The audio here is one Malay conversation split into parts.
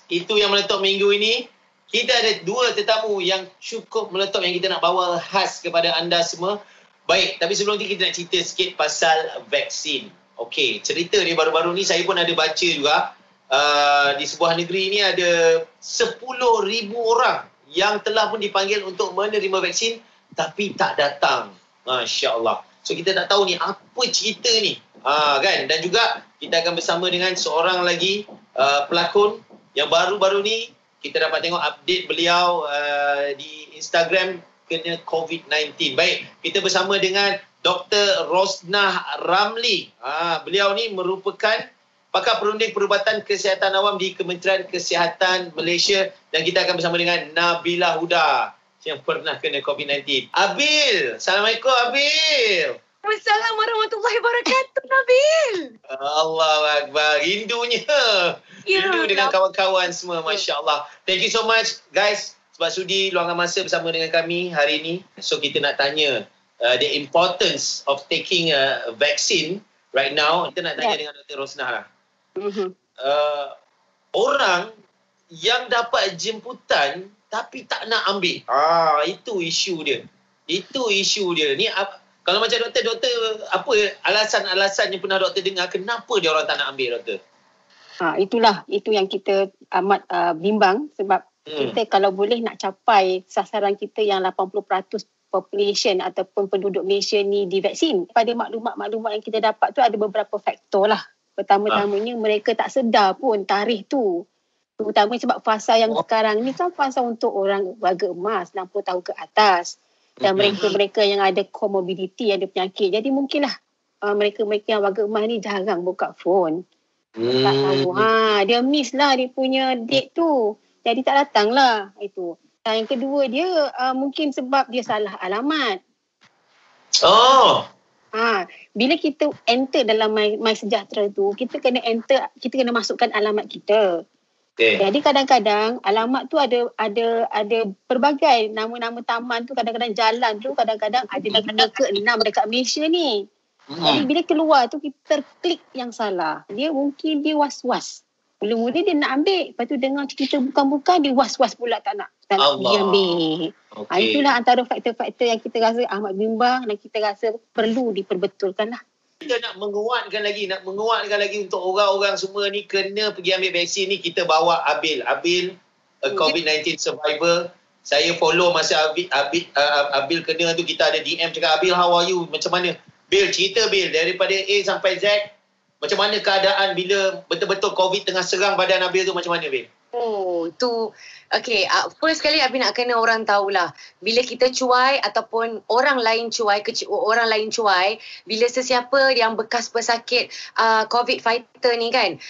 Itu yang meletup minggu ini. Kita ada 2 tetamu yang cukup meletup yang kita nak bawa khas kepada anda semua. Baik, tapi sebelum itu kita nak cerita sikit pasal vaksin. Okey, cerita dia baru-baru ni saya pun ada baca juga. Di sebuah negeri ni ada 10,000 orang yang telah pun dipanggil untuk menerima vaksin tapi tak datang. Masya Allah. So kita tak tahu ni apa cerita ni. Kan? Dan juga kita akan bersama dengan seorang lagi pelakon yang baru-baru ni kita dapat tengok update beliau di Instagram kena COVID-19. Baik, kita bersama dengan Dr. Rosnah Ramli. Beliau ni merupakan pakar perunding perubatan kesihatan awam di Kementerian Kesihatan Malaysia dan kita akan bersama dengan Nabila Huda yang pernah kena COVID-19. Abil, Assalamualaikum Abil. Assalamualaikum warahmatullahi wabarakatuh, Nabil. Allahu Akbar. Rindunya. Rindu dengan kawan-kawan semua. Masya Allah. Thank you so much guys sebab sudi luangkan masa bersama dengan kami hari ini. So kita nak tanya the importance of taking a vaccine right now. Kita nak tanya dengan Dr. Rosnah lah. Orang yang dapat jemputan tapi tak nak ambil. Itu isu dia. Ni kalau macam doktor apa alasan-alasan yang pernah doktor dengar kenapa dia orang tak nak ambil, doktor? Itu yang kita amat bimbang sebab kita kalau boleh nak capai sasaran kita yang 80% population ataupun penduduk Malaysia ni divaksin. Pada maklumat-maklumat yang kita dapat tu ada beberapa faktor lah. Pertama-tamanya mereka tak sedar pun tarikh tu. Terutama sebab fasa yang sekarang ni kan fasa untuk orang warga emas 60 tahun ke atas. Dan mereka-mereka yang ada comorbidity, ada penyakit. Jadi mungkinlah mereka-mereka yang warga emas ni jarang buka phone. Tak tahu. Dia miss lah dia punya date tu. Jadi tak datang lah. Itu. Dan yang kedua dia mungkin sebab dia salah alamat. Bila kita enter dalam MySejahtera tu, kita kena masukkan alamat kita. Okay. Jadi kadang-kadang alamat tu ada pelbagai nama-nama taman tu, kadang-kadang jalan tu kadang-kadang ada 5 ke 6 dekat Malaysia ni. Jadi bila keluar tu kita klik yang salah. Mungkin dia was-was. Mula-mula dia nak ambil, lepas tu dengar cerita bukan-bukan dia was-was pula tak nak dia ambil. Itulah antara faktor-faktor yang kita rasa amat bimbang dan kita rasa perlu diperbetulkan lah. Kita nak menguatkan lagi untuk orang-orang semua ni kena pergi ambil vaksin ni. Kita bawa Abil, a COVID-19 survivor. Saya follow masa Abil kena tu, kita ada DM cakap, Abil how are you, macam mana? Bil, cerita Bil, daripada A sampai Z, macam mana keadaan bila betul-betul COVID tengah serang badan Abil tu, macam mana Bil? First sekali Abi nak kena orang tahulah, bila kita cuai ataupun orang lain cuai, bila sesiapa yang bekas pesakit COVID fighter ni kan,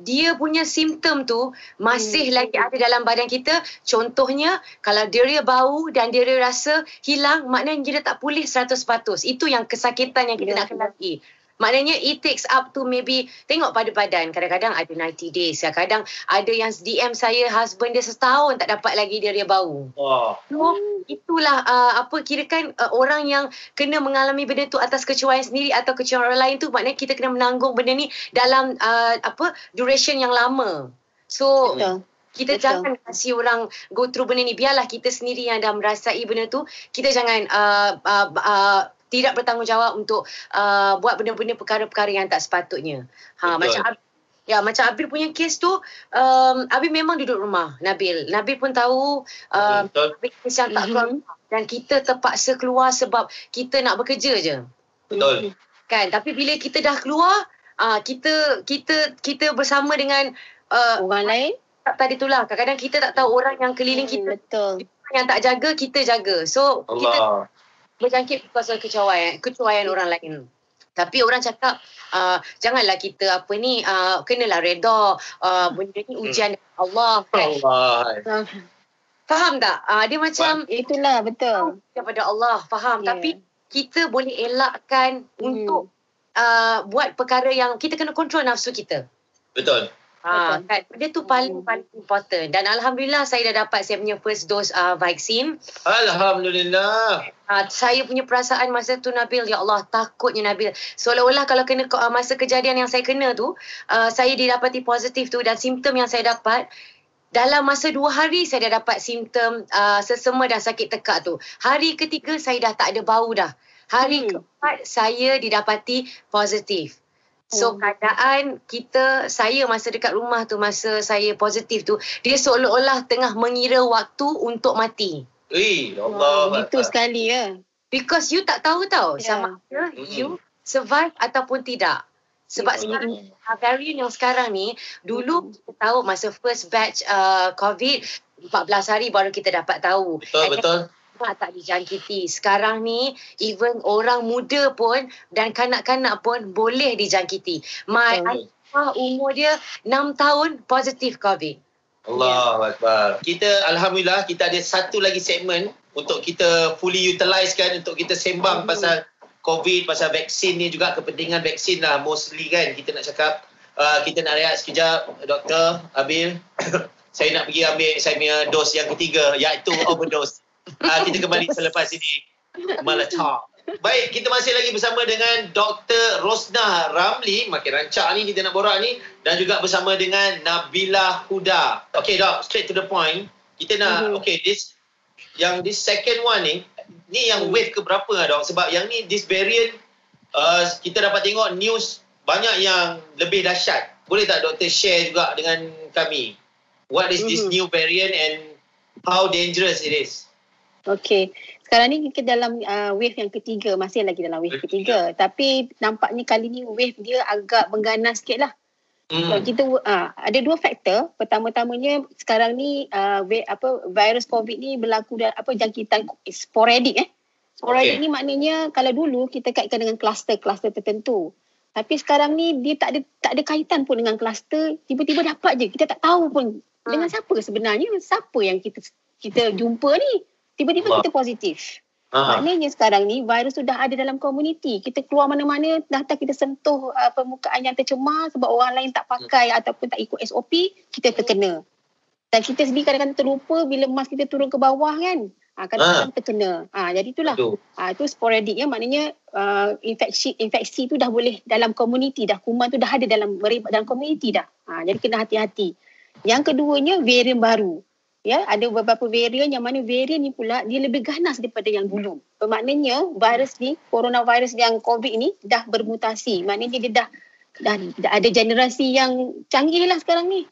dia punya simptom tu masih lagi ada dalam badan kita. Contohnya kalau dia bau dan dia rasa hilang, maknanya dia tak pulih 100%. Itu yang kesakitan yang kita nak kenali. Maknanya it takes up to maybe, tengok pada badan, kadang-kadang ada 90 days. Kadang ada yang DM saya, husband dia setahun tak dapat lagi dia bau. So itulah kirakan orang yang kena mengalami benda tu atas kecuaian sendiri atau kecuaian orang lain tu, maknanya kita kena menanggung benda ni dalam duration yang lama. So kita jangan kasih orang go through benda ni. Biarlah kita sendiri yang dah merasai benda tu, kita jangan tidak bertanggungjawab untuk buat benda-benda perkara-perkara yang tak sepatutnya. Macam Abil punya kes tu, Abil memang duduk rumah. Nabil pun tahu Abil kes yang tak keluar rumah. Dan kita terpaksa keluar sebab kita nak bekerja je. Betul. Kan? Tapi bila kita dah keluar, kita bersama dengan orang lain. Tadi itulah, kadang-kadang kita tak tahu orang yang keliling kita. Betul. Yang tak jaga, kita jaga. So kita berjangkit pasal kecuaian orang lain. Tapi orang cakap janganlah kita kenalah reda, benda ni ujian Allah kan. Faham tak? Dia macam itulah betul daripada Allah, faham. Tapi kita boleh elakkan untuk buat perkara yang kita kena kontrol nafsu kita. Betul. Kan? Dia tu paling important. Dan Alhamdulillah saya dah dapat saya punya first dose vaksin. Alhamdulillah. Saya punya perasaan masa tu Nabil, ya Allah, takutnya Nabil. Seolah-olah kalau kena masa kejadian yang saya kena tu, saya didapati positif tu dan simptom yang saya dapat, dalam masa 2 hari saya dah dapat simptom sesama dan sakit tekak tu. Hari ketiga saya dah tak ada bau dah. Hari keempat saya didapati positif. So keadaan saya masa dekat rumah tu, masa saya positif tu, dia seolah-olah tengah mengira waktu untuk mati. Allah. Betul sekali ya. Because you tak tahu sama ada you survive ataupun tidak. Sebab sekarang varian yang sekarang ni, dulu kita tahu masa first batch COVID 14 hari baru kita dapat tahu. Betul. Tak dijangkiti. Sekarang ni even orang muda pun dan kanak-kanak pun boleh dijangkiti. My ayah umur dia 6 tahun positif COVID. Allah Akbar. Kita Alhamdulillah kita ada satu lagi segmen untuk kita fully utilize kan, untuk kita sembang pasal COVID, pasal vaksin ni juga, kepentingan vaksin lah mostly kan kita nak cakap. Kita nak rehat sekejap, Doktor Abil. Saya nak pergi ambil saya punya dos yang ketiga, iaitu overdose. Kita kembali selepas ini. Meletak. Baik, kita masih lagi bersama dengan Dr. Rosnah Ramli. Makin rancak ni kita nak borak ni. Dan juga bersama dengan Nabila Huda. Okay, Dok, straight to the point. Kita nak, this second one ni yang wave ke berapa lah, Dok? Sebab yang ni, this variant, kita dapat tengok news banyak yang lebih dahsyat. Boleh tak Doktor share juga dengan kami? What is this new variant and how dangerous it is? Okey. Sekarang ni kita dalam wave yang ketiga. Masih lagi dalam wave ketiga. Tapi nampaknya kali ni wave dia agak mengganas sikit lah. Kita ada dua faktor. Pertama-tamanya sekarang ni virus COVID ni berlaku jangkitan sporadik. Sporadik ni maknanya kalau dulu kita kaitkan dengan kluster-kluster tertentu. Tapi sekarang ni dia tak ada kaitan pun dengan kluster. Tiba-tiba dapat je. Kita tak tahu pun dengan siapa sebenarnya. Siapa yang kita jumpa ni. Tiba-tiba kita positif. Maknanya sekarang ni virus sudah ada dalam komuniti. Kita keluar mana-mana, datang kita sentuh permukaan yang tercemar sebab orang lain tak pakai ataupun tak ikut SOP, kita terkena. Dan kita sendiri kadang-kadang terlupa bila mask kita turun ke bawah kan. Kadang-kadang terkena. Jadi itulah. Itu sporadik ya. Maknanya infeksi tu dah boleh dalam komuniti dah. Kuman tu dah ada dalam komuniti dah. Jadi kena hati-hati. Yang keduanya varian baru. Ya, ada beberapa varian yang mana varian ni pula dia lebih ganas daripada yang dulu. Bermaknanya virus ni, coronavirus yang COVID ni dah bermutasi. Maknanya dia dah ada generasi yang canggih lah sekarang ni.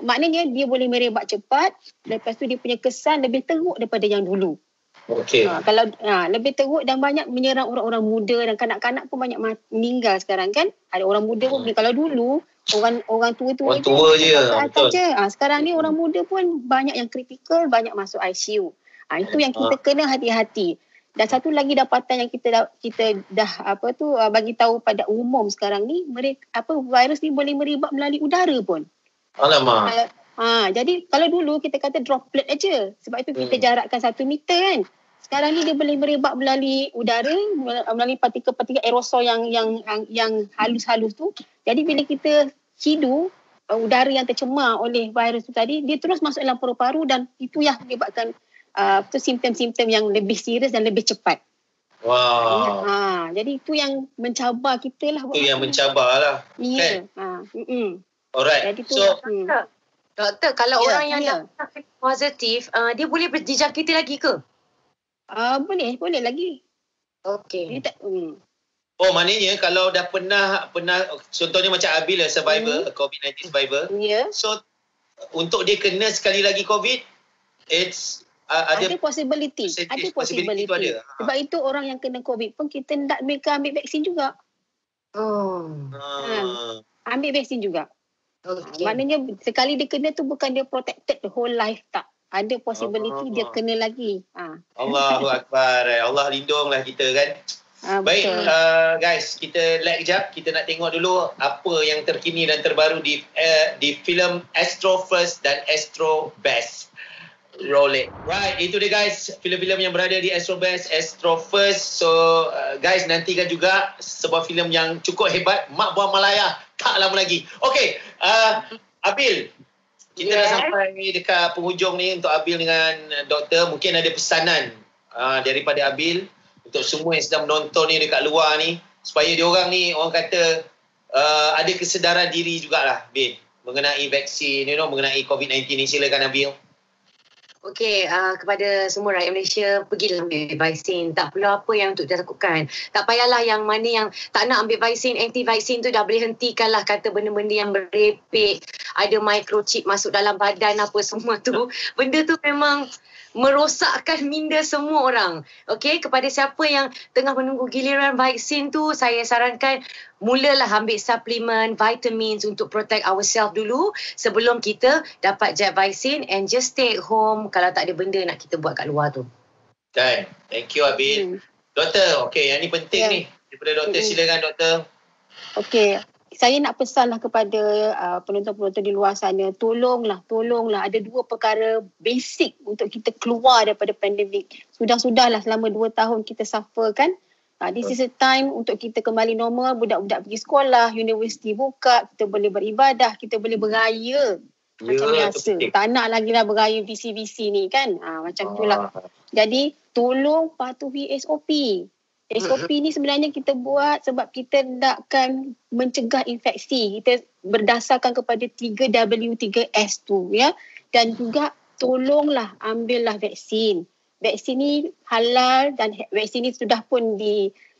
Maknanya dia boleh merebak cepat. Lepas tu dia punya kesan lebih teruk daripada yang dulu. Kalau lebih teruk dan banyak menyerang orang-orang muda dan kanak-kanak pun banyak meninggal sekarang kan. Ada orang muda pun kalau dulu orang tua-tua je. Sekarang ni orang muda pun banyak yang kritikal, banyak masuk ICU. Itu yang kita kena hati-hati. Dan satu lagi dapatan yang kita dah bagi tahu pada umum sekarang ni, virus ni boleh merebak melalui udara pun. Alamak. Jadi kalau dulu kita kata droplet aja, sebab itu kita jarakkan 1 meter kan. Sekarang ni dia boleh merebak melalui udara, melalui partikel-partikel aerosol yang halus-halus tu. Jadi bila kita hidu udara yang tercemar oleh virus tu tadi, dia terus masuk dalam paru-paru dan itu yang menyebabkan simptom-simptom yang lebih serius dan lebih cepat. Wow. Jadi itu yang mencabar kita lah. Itu yang mencabar lah. Ya. Alright. Jadi Doktor, kalau orang yang dah positif, dia boleh dijangkiti lagi ke? Boleh lagi. Okey. Oh, maknanya kalau dah pernah contohnya macam Abil survivor, COVID-19 survivor. So untuk dia kena sekali lagi COVID, ada possibility. Ada possibility. Sebab itu orang yang kena COVID pun kita nak mereka ambil vaksin juga. Ambil vaksin juga. Maknanya sekali dia kena tu bukan dia protected the whole life, tak. Ada possibility dia kena lagi. Allahu Akbar. Allah lindunglah kita kan. Baik, guys, kita lag kejap. Kita nak tengok dulu apa yang terkini dan terbaru di filem Astro First dan Astro Best. Roll it. Right, itu dia guys, filem-filem yang berada di Astro Best, Astro First. So guys, nantikan juga sebuah filem yang cukup hebat, Mak Buah Malaya. Tak lama lagi. Okay, Abil, kita dah sampai dekat penghujung ni untuk Abil dengan doktor. Mungkin ada pesanan daripada Abil untuk semua yang sedang menonton ni dekat luar ni, supaya diorang ni, orang kata ada kesedaran diri jugalah, Bil. mengenai vaksin, mengenai COVID-19 ni? Silakan Abil. Okey, kepada semua rakyat Malaysia, pergilah ambil vaksin. Tak perlu apa yang untuk ditakutkan. Tak payahlah yang mana yang tak nak ambil vaksin, anti-vaksin tu dah boleh hentikanlah kata benda-benda yang merepek. Ada microchip masuk dalam badan apa semua tu. Benda tu memang merosakkan minda semua orang. Okey, kepada siapa yang tengah menunggu giliran vaksin tu, saya sarankan mulalah ambil suplemen, vitamins untuk protect ourselves dulu sebelum kita dapat jab vaksin, and just stay at home kalau tak ada benda nak kita buat kat luar tu. Kan. Thank you Abil. Doktor, okey, yang ni penting ni. Daripada doktor, silakan doktor. Okey. Saya nak pesanlah kepada penonton-penonton di luar sana, tolonglah ada dua perkara basic untuk kita keluar daripada pandemik. Sudahlah selama 2 tahun kita suffer kan. This is a time untuk kita kembali normal, budak-budak pergi sekolah, universiti buka, kita boleh beribadah, kita boleh beraya macam biasa. Tak nak lagi lah beraya visi-visi ni kan. Macam itulah. Jadi tolong patuhi SOP. SOP ni sebenarnya kita buat sebab kita nakkan mencegah infeksi. Kita berdasarkan kepada 3W 3S tu ya. Dan juga tolonglah ambillah vaksin. Vaksin ni halal dan vaksin ni sudah pun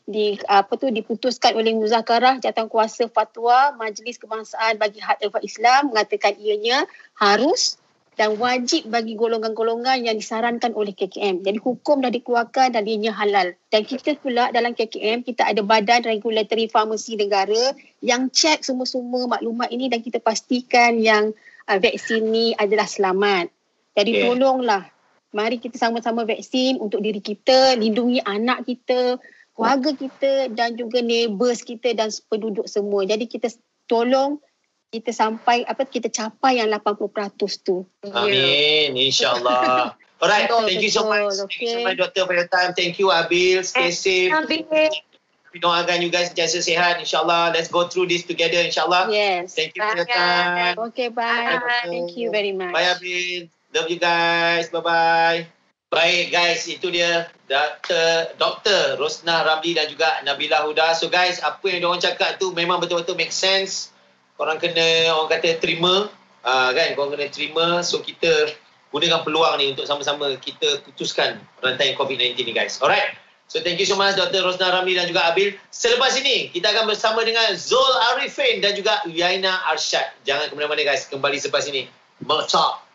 diputuskan oleh Muzakarah Jawatankuasa Fatwa Majlis Kebangsaan bagi Hak Ehwal Islam, mengatakan ianya harus dan wajib bagi golongan-golongan yang disarankan oleh KKM. Jadi hukum dah dikeluarkan dan ianya halal. Dan kita pula dalam KKM, kita ada Badan Regulatory Farmasi Negara yang cek semua-semua maklumat ini dan kita pastikan yang vaksin ni adalah selamat. Jadi tolonglah, mari kita sama-sama vaksin untuk diri kita, lindungi anak kita, keluarga kita dan juga neighbours kita dan penduduk semua. Jadi kita tolong kita capai yang 80% tu. Amin, insyaAllah. Alright, thank you so much. Thank you so much, Doktor, for your time. Thank you, Abil. Stay safe. We doakan you guys sentiasa sihat, insyaAllah. Let's go through this together, insyaAllah. Yes. Thank you for your time. Okay, bye. Thank you very much. Bye, Abil. Love you guys. Bye-bye. Baik guys, itu dia Dr. Rosnah Ramli dan juga Nabila Huda. So guys, apa yang diorang cakap tu memang betul-betul make sense. Korang kena, orang kata terima, kan? Korang kena terima. So kita gunakan peluang ni untuk sama-sama kita putuskan rantai COVID-19 ni guys. Alright. So thank you so much Dr. Rosnah Ramli dan juga Abil. Selepas ini kita akan bersama dengan Zul Arifin dan juga Uyaina Arsyad. Jangan ke mana-mana guys. Kembali selepas ini. Meletak.